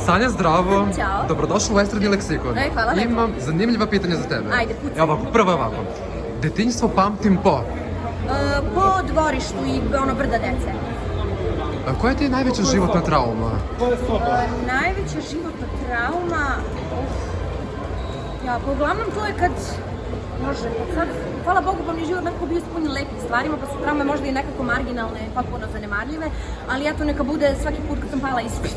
Sanja, zdravo. Ćao. Dobrodošla u Estradni leksikon. Hvala lepo. Imam zanimljiva pitanja za tebe. Ajde, pucaj. Evo ovako, prvo je ovako. Detinjstvo pamtim po... Po dvorištu i brda dece. Koja ti je najveća životna trauma? Najveća životna trauma... Ja, pa uglavnom to je kad... Može, sad, hvala Bogu pa mi je život nekako bio ispunjen lepim stvarima, pa su traume možda i nekako marginalne, potpuno zanemarljive, ali eto neka bude svaki put kad sam pala ispit.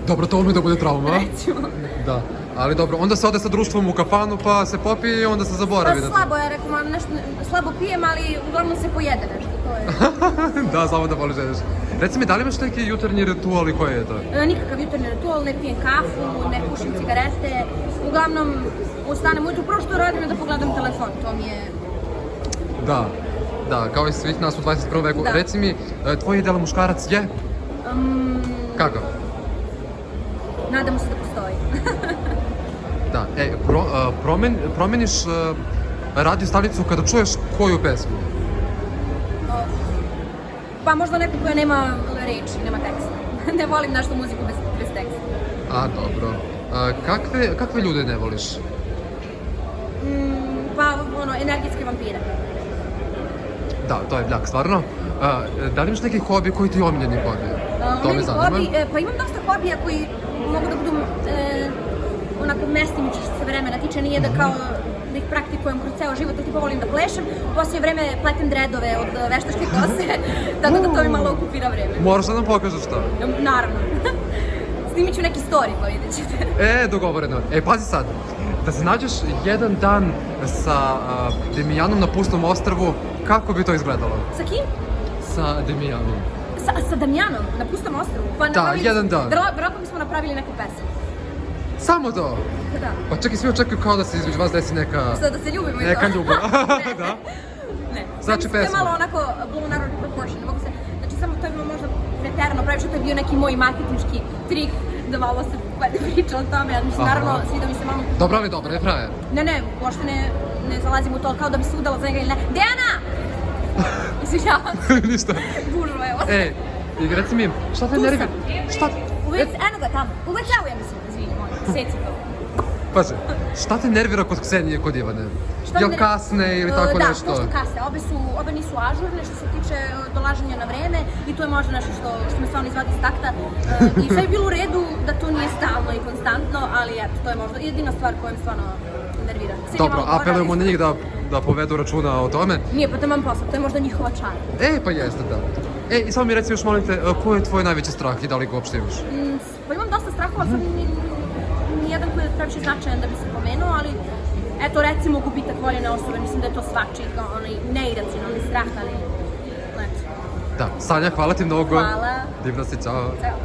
Dobro, to ume da bude trauma. Recimo. Da, ali dobro, onda se ode sa društvom u kafanu pa se popije i onda se zaboravi. Pa slabo, ja rekao, nešto, slabo pijem, ali uglavnom se pojede nešto, to je... Da, samo da voliš jedeš. Reci mi, da li imaš neki jutarnji ritual i koji je to? Nikakav jutarnji ritual, ne pijem kafu, ne pušim cigarete, uglavnom ustanem ujutru, prvo što radim je da pogledam telefon, to mi je... Da, kao i svih nas u 21. veku. Da. Reci mi, tvoj idealan muškarac je? Kakav? Nadamo se da postoji. Da, promeniš radio stanicu kada čuješ koju pesmu? Pa možda neku koja nema reči, nema teksta. Ne volim nešto muziku bez teksta. A, dobro. Kakve ljude ne voliš? Pa, energetske vampire. Da, to je bljak, stvarno. Da li imaš neki hobi koji ti je omiljeni hobi? To me zanima. Pa imam dosta hobija koji mogu da budu onako mestimići što se vremena tiče, nije da kao da ih praktikujem kroz ceo život, tipa volim da plešem, u posljednje vreme pletem dredove od veštačke kose, tako da to mi malo okupira vreme. Moraš da nam pokažeš to. Naravno. Snimit ću neki story pa vidjet ćete. Dogovoreno. Pazi sad, da se nađeš jedan dan sa Demijanom na pustom ostrvu, kako bi to izgledalo? Sa kim? Sa Demijanom. Sa Damjanom, na pustom ostrvu? Da, jedan dan. Verovatno bismo napravili neku pesmu. Samo to? Da. Pa čekaj, svi očekuju kao da se između vas desi neka... Sada da se ljubimo i to. Neka ljubav. Da? Ne. Znači pesma. To je pesma. malo onako blown out of proportion. Mogu se, znači samo to je bilo možda preterano, pravi što to je bio neki moj marketinški trik da malo se priča o tome, ali mislim, naravno, sviđa mi se malo... Dobro, ali dobro, je frajer. Ne, uopšte ne zalazim u to, kao da bi se udala za njega ili ne. Dejana! Izvinjavam se. Ništa. Gužva, evo. I reci mi, šta te nervira? Šta? Eno ga tamo, uvećavujem se, izvini, seci to. Pazi, šta te nervira kod Ksenije i kod Ivane? Jel kasne ili tako nešto? Da, pošto kasne, obe nisu ažurne što se tiče dolaženja na vreme i to je možda nešto što me stvarno izvadi iz takta. I sve je bilo u redu da to nije stalno i konstantno, ali eto, to je možda jedina stvar koja me stvarno nervira. Dobro, apelujemo na njih da povedu računa o tome. Nije, pa to imam posao, to je možda njihova čar. Pa jeste, da. I samo mi reci još, molim te, koji je tvoj najveći strah i da li ga uopšte imaš? Pa imam dosta strahova, sad nijedan koji je previše značajan da bi se pomenuo, ali eto, recimo gubitak voljene osobe, mislim da je to svačiji, onaj neiracionalni strah, ali eto. Da, Sanja, hvala ti mnogo. Hvala. Divna si, čao. Ćao.